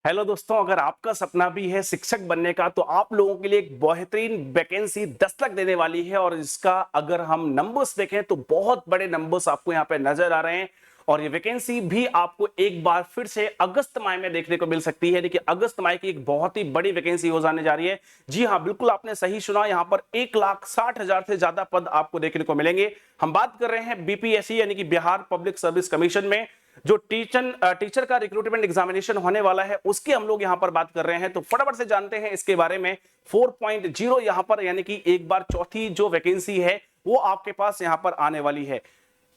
Hello दोस्तों, अगर आपका सपना भी है शिक्षक बनने का तो आप लोगों के लिए एक बेहतरीन वैकेंसी दस्तक देने वाली है। और इसका अगर हम नंबर्स देखें तो बहुत बड़े नंबर्स आपको यहाँ पे नजर आ रहे हैं। और ये वैकेंसी भी आपको एक बार फिर से अगस्त माह में देखने को मिल सकती है। देखिए, अगस्त माह की एक बहुत ही बड़ी वैकेंसी हो जाने जा रही है। जी हाँ, बिल्कुल आपने सही सुना, यहाँ पर 1,60,000 से ज्यादा पद आपको देखने को मिलेंगे। हम बात कर रहे हैं बीपीएससी यानी कि बिहार पब्लिक सर्विस कमीशन में जो टीचर का रिक्रूटमेंट एग्जामिनेशन होने वाला है उसकी हम लोग यहां पर बात कर रहे हैं। तो फटाफट से जानते हैं इसके बारे में। 4.0 यहां पर यानी कि एक बार चौथी जो वैकेंसी है वो आपके पास यहां पर आने वाली है।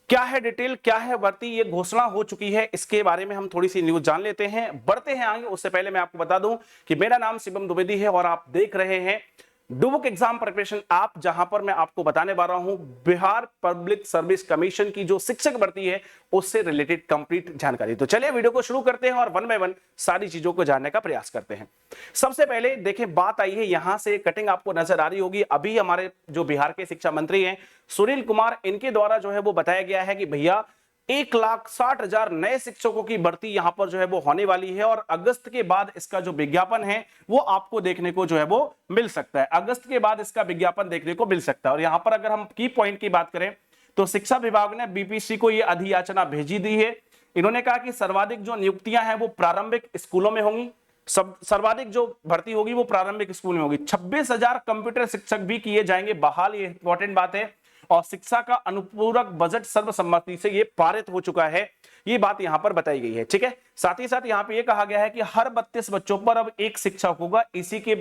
क्या है डिटेल, क्या है भर्ती, ये घोषणा हो चुकी है, इसके बारे में हम थोड़ी सी न्यूज जान लेते हैं। बढ़ते हैं आगे, उससे पहले मैं आपको बता दूं कि मेरा नाम शिवम द्विवेदी है और आप देख रहे हैं डुबुक एग्जाम प्रिपरेशन ऐप, जहां पर मैं आपको बताने वाला हूं बिहार पब्लिक सर्विस कमीशन की जो शिक्षक भर्ती है उससे रिलेटेड कंप्लीट जानकारी। तो चलिए वीडियो को शुरू करते हैं और वन बाय वन सारी चीजों को जानने का प्रयास करते हैं। सबसे पहले देखें, बात आई है यहां से कटिंग आपको नजर आ रही होगी। अभी हमारे जो बिहार के शिक्षा मंत्री हैं सुनील कुमार, इनके द्वारा जो है वो बताया गया है कि भैया 1,60,000 नए शिक्षकों की भर्ती यहां पर जो है वो होने वाली है। और अगस्त के बाद इसका जो विज्ञापन है वो आपको देखने को जो है वो मिल सकता है। अगस्त के बाद इसका विज्ञापन देखने को मिल सकता है। और यहां पर अगर हम की पॉइंट की बात करें तो शिक्षा विभाग ने बीपीएससी को यह अधियाचना भेजी दी है। इन्होंने कहा कि सर्वाधिक जो नियुक्तियां हैं वो प्रारंभिक स्कूलों में होंगी। सर्वाधिक जो भर्ती होगी वो प्रारंभिक स्कूल में होगी। 26,000 कंप्यूटर शिक्षक भी किए जाएंगे बहाल, ये इंपॉर्टेंट बात है। और शिक्षा का अनुपूरक बजट सर्वसम्मति से ये पारित हो चुका है, ये बात यहां पर बताई गई है। ठीक है, साथ ही साथ यहां पे ये कहा गया है कि हर 32 बच्चों पर अब एक शिक्षक होगा। इसी के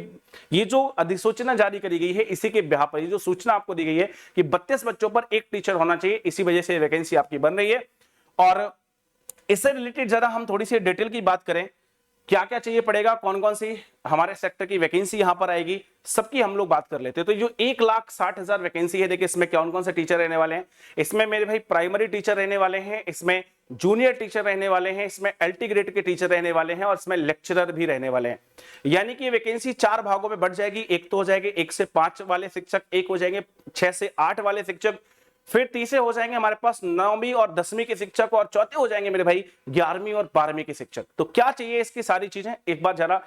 ये जो अधिसूचना जारी करी गई है इसी के बिहार पर ये जो सूचना आपको दी गई है कि 32 बच्चों पर एक टीचर होना चाहिए, इसी वजह से वैकेंसी आपकी बन रही है। और इससे रिलेटेड जरा हम थोड़ी सी डिटेल की बात करें, क्या क्या चाहिए पड़ेगा, कौन कौन सी हमारे सेक्टर की वैकेंसी यहां पर आएगी, सबकी हम लोग बात कर लेते हैं। तो जो 1,60,000 वैकेंसी है, देखिए इसमें कौन कौन से टीचर रहने वाले हैं। इसमें मेरे भाई प्राइमरी टीचर रहने वाले हैं, इसमें जूनियर टीचर रहने वाले हैं, इसमें एलटी ग्रेड के टीचर रहने वाले हैं और इसमें लेक्चरर भी रहने वाले हैं। यानी कि वैकेंसी 4 भागों में बढ़ जाएगी। एक तो हो जाएंगे 1 से 5 वाले शिक्षक, एक हो जाएंगे 6 से 8 वाले शिक्षक, फिर तीसरे हो जाएंगे हमारे पास 9वीं और 10वीं के शिक्षक, और चौथे हो जाएंगे मेरे भाई 11वीं और 12वीं के शिक्षक। तो क्या चाहिए, इसकी सारी चीजें एक बार जरा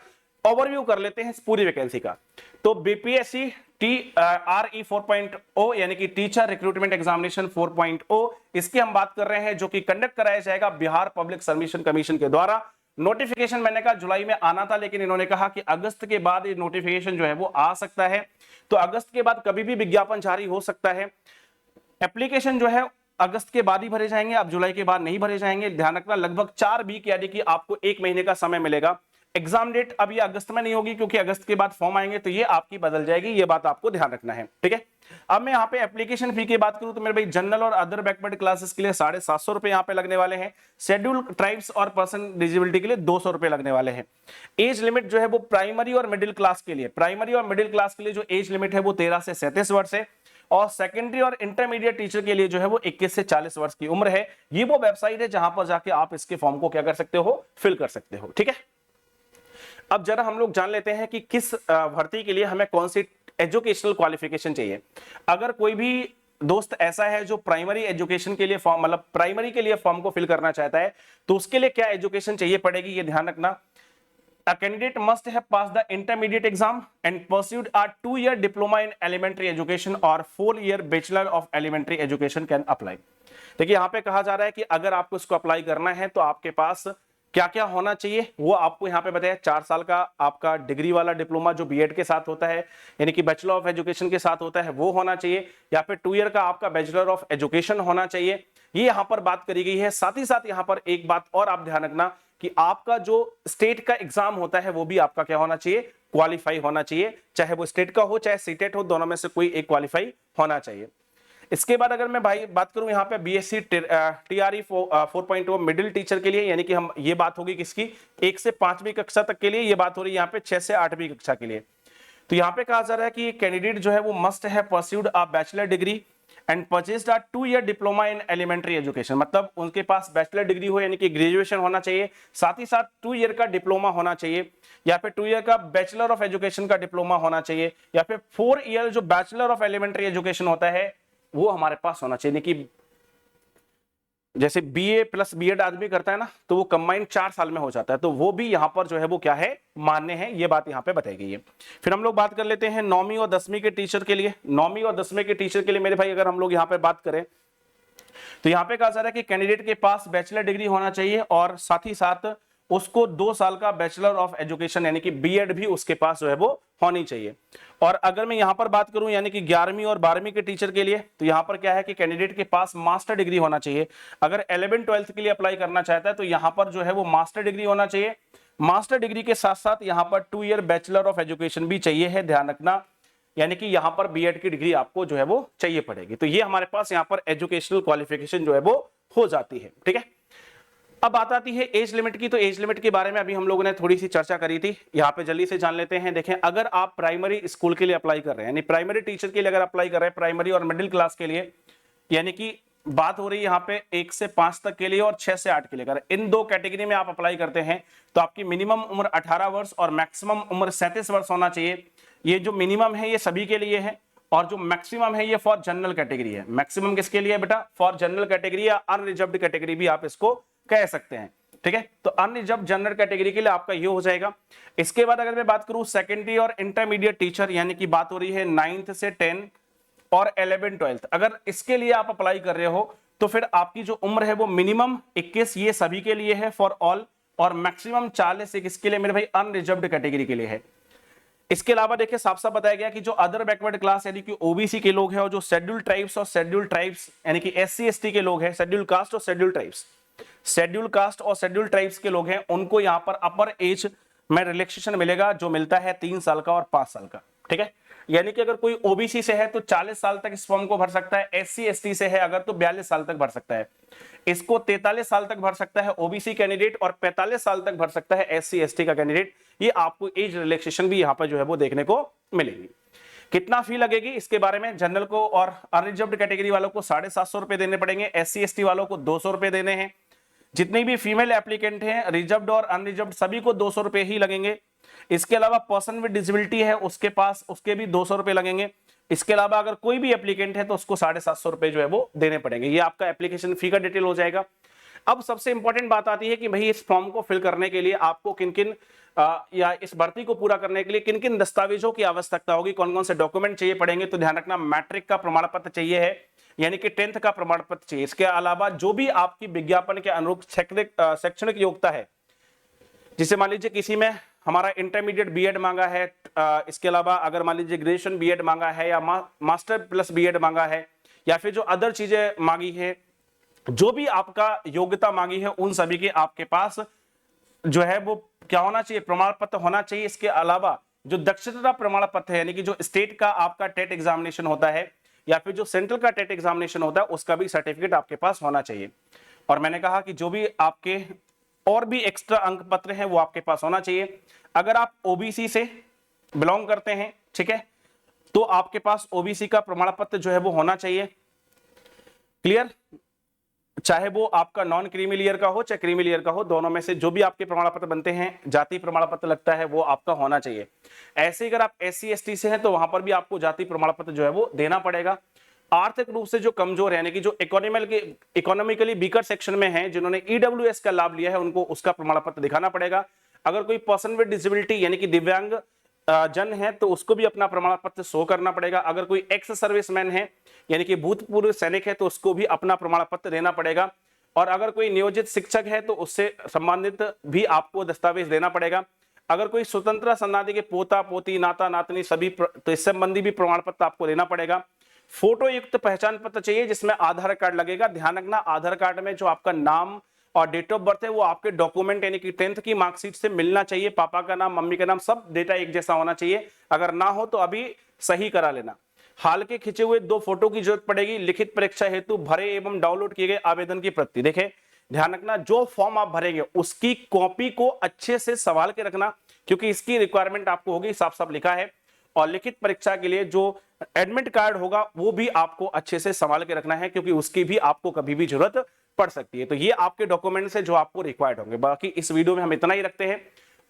ओवरव्यू कर लेते हैं इस पूरी वैकेंसी का। तो बीपीएससी RE 4.0 यानी कि टीचर रिक्रूटमेंट एग्जामिनेशन 4.0, इसकी हम बात कर रहे हैं, जो कि कंडक्ट कराया जाएगा बिहार पब्लिक सर्विस कमीशन के द्वारा। नोटिफिकेशन मैंने कहा जुलाई में आना था, लेकिन इन्होंने कहा कि अगस्त के बाद ये नोटिफिकेशन जो है वो आ सकता है। तो अगस्त के बाद कभी भी विज्ञापन जारी हो सकता है। एप्लीकेशन जो है अगस्त के बाद ही भरे जाएंगे, अब जुलाई के बाद नहीं भरे जाएंगे, ध्यान रखना। लगभग 4 वीक यानी कि आपको 1 महीने का समय मिलेगा। एग्जाम डेट अब ये अगस्त में नहीं होगी, क्योंकि अगस्त के बाद फॉर्म आएंगे तो ये आपकी बदल जाएगी, ये बात आपको ध्यान रखना है। ठीक है, अब मैं यहाँ पे एप्लीकेशन फी की बात करूं तो मेरे भाई जनरल और अदर बैकवर्ड क्लासेस के लिए 750 रुपए यहाँ पे लगने वाले हैं। शेड्यूल ट्राइब्स और पर्सन डिजेबिलिटी के लिए 200 रुपए लगने वाले हैं। एज लिमिट जो है वो प्राइमरी और मिडिल क्लास के लिए जो एज लिमिट है वो 13 से 37 वर्ष है। और सेकेंडरी और इंटरमीडिएट टीचर के लिए जो है वो 21 से 40 वर्ष की उम्र है। ये वो वेबसाइट है जहां पर जाके आप इसके फॉर्म को क्या कर सकते हो, फिल कर सकते हो। ठीक है, अब जरा हम लोग जान लेते हैं कि किस भर्ती के लिए हमें कौन सी एजुकेशनल क्वालिफिकेशन चाहिए। अगर कोई भी दोस्त ऐसा है जो प्राइमरी एजुकेशन के लिए फॉर्म, मतलब प्राइमरी के लिए फॉर्म को फिल करना चाहता है, तो उसके लिए क्या एजुकेशन चाहिए पड़ेगी, ये ध्यान रखना। A candidate must have passed the intermediate exam and pursued a 2-year diploma in elementary education or 4-year bachelor of elementary education can apply। देखिए यहाँ पे कहा जा रहा है कि अगर आपको इसको अप्लाई करना है तो आपके पास क्या क्या होना चाहिए, वो आपको यहाँ पे बताया। 4 साल का आपका डिग्री वाला डिप्लोमा जो बीएड के साथ होता है, यानी कि बैचलर ऑफ एजुकेशन के साथ होता है, वो होना चाहिए, या फिर 2 ईयर का आपका बैचलर ऑफ एजुकेशन होना चाहिए। ये यहाँ पर बात करी गई है। साथ ही साथ यहाँ पर एक बात और आप ध्यान रखना कि आपका जो स्टेट का एग्जाम होता है वो भी आपका क्या होना चाहिए, क्वालिफाई होना चाहिए। चाहे वो स्टेट का हो चाहे सीटेट हो, दोनों में से कोई एक क्वालिफाई होना चाहिए। इसके बाद अगर मैं भाई बात करूं यहाँ पे बीएससी TRE 4.0 मिडिल टीचर के लिए, यानी कि हम ये बात होगी किसकी, 1 से 5वीं कक्षा तक के लिए, ये बात हो रही है यहाँ पे 6 से 8वीं कक्षा के लिए। तो यहाँ पे कहा जा रहा है कि कैंडिडेट जो है वो मस्ट है pursued a bachelor degree and purchased a 2-year diploma in elementary education. मतलब उनके पास बैचलर डिग्री हो, यानी कि ग्रेजुएशन होना चाहिए, साथ ही साथ 2 ईयर का डिप्लोमा होना चाहिए, या फिर 2 ईयर का बैचलर ऑफ एजुकेशन का डिप्लोमा होना चाहिए, या फिर 4 ईयर जो बैचलर ऑफ एलिमेंट्री एजुकेशन होता है वो हमारे पास होना चाहिए। कि जैसे बीए प्लस बीएड आदमी करता है ना, तो वो कंबाइंड 4 साल में हो जाता है, तो वो भी यहां पर जो है वो क्या है, मान्य है, ये बात यहां पे बताई गई है। फिर हम लोग बात कर लेते हैं 9वीं और 10वीं के टीचर के लिए। 9वीं और 10वीं के टीचर के लिए मेरे भाई अगर हम लोग यहां पे बात करें तो यहां पे कहा जा रहा है कि कैंडिडेट के पास बैचलर डिग्री होना चाहिए और साथ ही साथ उसको 2 साल का बैचलर ऑफ एजुकेशन यानी कि बीएड भी उसके पास जो है वो होनी चाहिए। और अगर मैं यहां पर बात करूं यानी कि 11वीं और 12वीं के टीचर के लिए, तो यहां पर क्या है कि कैंडिडेट के पास मास्टर डिग्री होना चाहिए। अगर 11 12th के लिए अप्लाई करना चाहता है तो यहां पर जो है वो मास्टर डिग्री होना चाहिए। मास्टर डिग्री के साथ साथ यहां पर 2 ईयर बैचलर ऑफ एजुकेशन भी चाहिए है, ध्यान रखना, यानी कि यहां पर बीएड की डिग्री आपको जो है वो चाहिए पड़ेगी। तो ये हमारे पास यहां पर एजुकेशनल क्वालिफिकेशन जो है वो हो जाती है। ठीक है, अब बात आती है एज लिमिट की। तो एज लिमिट के बारे में अभी हम लोगों ने थोड़ी सी चर्चा करी थी, यहां पे जल्दी से जान लेते हैं। देखें, अगर आप प्राइमरी स्कूल के लिए अप्लाई कर रहे हैं, यानी प्राइमरी टीचर के लिए अगर अप्लाई कर रहे हैं, प्राइमरी और मिडिल क्लास के लिए, यानी कि बात हो रही है यहाँ पे 1 से 5 तक के लिए और 6 से 8 के लिए, अगर इन 2 कैटेगरी में आप अप्लाई करते हैं तो आपकी मिनिमम उम्र 18 वर्ष और मैक्सिमम उम्र 37 वर्ष होना चाहिए। ये जो मिनिमम है ये सभी के लिए है और जो मैक्सिमम है ये फॉर जनरल कैटेगरी है। मैक्सिमम किसके लिए है बेटा? फॉर जनरल कैटेगरी या अनरिजर्व्ड कैटेगरी भी आप इसको कह सकते हैं। ठीक है, तो अनरिजर्व्ड जनरल कैटेगरी के लिए आपका ये हो जाएगा। इसके बाद अगर मैं बात करूं सेकेंडरी और इंटरमीडिएट टीचर, यानी कि बात हो रही है 9th से 10 और 11 12th, अगर इसके लिए आप अप्लाई कर रहे हो तो फिर आपकी जो उम्र है वो मिनिमम 21, ये सभी के लिए है फॉर ऑल, और मैक्सिमम 40 किसके लिए मेरे भाई? अनरिजर्व्ड कैटेगरी के लिए है। इसके अलावा देखिए साफ साफ बताया गया कि जो अदर बैकवर्ड क्लास यानी कि ओबीसी के लोग हैं और जो शेड्यूल ट्राइब्स और शेड्यूल ट्राइब्स यानी कि एससी एसटी के लोग हैं, शेड्यूल कास्ट और शेड्यूल ट्राइब्स, शेड्यूल कास्ट और शेड्यूल ट्राइब्स के लोग हैं, उनको यहां पर अपर एज में रिलैक्सेशन मिलेगा जो मिलता है 3 साल का और 5 साल का। ठीक है, यानी कि अगर कोई ओबीसी से है तो 40 साल तक इस फॉर्म को भर सकता है, एससी एसटी से है अगर तो 42 साल तक भर सकता है, इसको 43 साल तक भर सकता है ओबीसी कैंडिडेट और 45 साल तक भर सकता है एससी एसटी का कैंडिडेट। ये आपको एज रिलैक्सेशन भी यहां पर जो है वो देखने को मिलेगी। कितना फी लगेगी इसके बारे में? जनरल को और अनरिजर्व्ड कैटेगरी वालों को 750 रुपए देने पड़ेंगे, एससी एसटी वालों को 200 रुपए देने हैं, जितनी भी फीमेल एप्लीकेंट हैं रिजर्व्ड और अनरिजर्व्ड सभी को 200 रुपए ही लगेंगे। इसके अलावा पर्सन विद डिसेबिलिटी है उसके पास, उसके भी 200 रुपए लगेंगे। इसके अलावा अगर कोई भी एप्लीकेंट है तो उसको 750 रुपए जो है वो देने पड़ेंगे। ये आपका एप्लीकेशन फी का डिटेल हो जाएगा। अब सबसे इंपॉर्टेंट बात आती है कि भाई इस फॉर्म को फिल करने के लिए आपको किन किन या इस भर्ती को पूरा करने के लिए किन किन दस्तावेजों की आवश्यकता होगी, कौन कौन से डॉक्यूमेंट चाहिए पड़ेंगे। तो ध्यान रखना, मैट्रिक का प्रमाण पत्र चाहिए है, यानी कि 10th का प्रमाण पत्र चाहिए। इसके अलावा जो भी आपकी विज्ञापन के अनुरूप शैक्षणिक योग्यता है, जिसे मान लीजिए किसी में हमारा इंटरमीडिएट बीएड मांगा है, इसके अलावा अगर मान लीजिए ग्रेजुएशन बीएड मांगा है या मास्टर प्लस बीएड मांगा है या फिर जो अदर चीजें मांगी है, जो भी आपका योग्यता मांगी है उन सभी के आपके पास जो है वो क्या होना चाहिए? प्रमाण पत्र होना चाहिए। इसके अलावा जो दक्षता प्रमाण पत्र है, यानी कि जो स्टेट का आपका टेट एग्जामिनेशन होता है या फिर जो सेंट्रल का टेट एग्जामिनेशन होता है उसका भी सर्टिफिकेट आपके पास होना चाहिए। और मैंने कहा कि जो भी आपके और भी एक्स्ट्रा अंक पत्र हैं वो आपके पास होना चाहिए। अगर आप ओबीसी से बिलोंग करते हैं, ठीक है, तो आपके पास ओबीसी का प्रमाण पत्र जो है वो होना चाहिए। क्लियर? चाहे वो आपका नॉन क्रीमी लेयर का हो चाहे क्रीमी लेयर का हो, दोनों में से जो भी आपके प्रमाण पत्र बनते हैं, जाति प्रमाण पत्र लगता है, वो आपका होना चाहिए। ऐसे अगर आप एससी एसटी से हैं तो वहां पर भी आपको जाति प्रमाण पत्र जो है वो देना पड़ेगा। आर्थिक रूप से जो कमजोर है, यानी कि जो इकोनॉमिकली वीकर सेक्शन में है, जिन्होंने ईडब्ल्यूएस का लाभ लिया है, उनको उसका प्रमाण पत्र दिखाना पड़ेगा। अगर कोई पर्सन विद डिसेबिलिटी यानी कि दिव्यांग जन है तो उसको भी अपना प्रमाण पत्र शो करना पड़ेगा। अगर कोई एक्स सर्विसमैन है यानी कि भूतपूर्व सैनिक है तो उसको भी अपना प्रमाण पत्र देना पड़ेगा। और अगर कोई नियोजित शिक्षक है तो उससे संबंधित भी आपको दस्तावेज देना पड़ेगा। अगर कोई स्वतंत्र संस्थानी के पोता पोती नाता नातनी सभी तो इस संबंधी भी प्रमाण पत्र आपको देना पड़ेगा। फोटो युक्त पहचान पत्र चाहिए जिसमें आधार कार्ड लगेगा। ध्यान रखना, आधार कार्ड में जो आपका नाम और डेट ऑफ बर्थ है वो आपके डॉक्यूमेंट यानी कि 10th की मार्कशीट से मिलना चाहिए। पापा का नाम, मम्मी का नाम, सब डेटा एक जैसा होना चाहिए। अगर ना हो तो अभी सही करा लेना। हाल के खींचे हुए 2 फोटो की जरूरत पड़ेगी। लिखित परीक्षा हेतु भरे एवं डाउनलोड किए गए आवेदन की प्रति। देखें, ध्यान रखना, जो फॉर्म आप भरेंगे उसकी कॉपी को अच्छे से संभाल के रखना, क्योंकि इसकी रिक्वायरमेंट आपको होगी, साफ साफ लिखा है। और लिखित परीक्षा के लिए जो एडमिट कार्ड होगा वो भी आपको अच्छे से संभाल के रखना है, क्योंकि उसकी भी आपको कभी भी जरूरत पड़ सकती है। तो ये आपके डॉक्यूमेंट्स है जो आपको रिक्वायर्ड होंगे। बाकी इस वीडियो में हम इतना ही रखते हैं।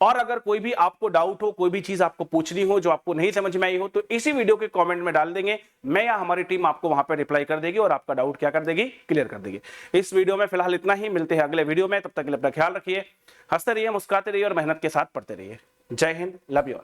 और अगर कोई भी आपको डाउट हो, कोई भी चीज आपको पूछनी हो जो आपको नहीं समझ में आई हो, तो इसी वीडियो के कमेंट में डाल देंगे, मैं या हमारी टीम आपको वहां पर रिप्लाई कर देगी और आपका डाउट क्या कर देगी, क्लियर कर देगी। इस वीडियो में फिलहाल इतना ही, मिलते हैं अगले वीडियो में, तब तक के लिए अपना ख्याल रखिए, हंसते रहिए, मुस्कुराते रहिए और मेहनत के साथ पढ़ते रहिए। जय हिंद, लव यू ऑल।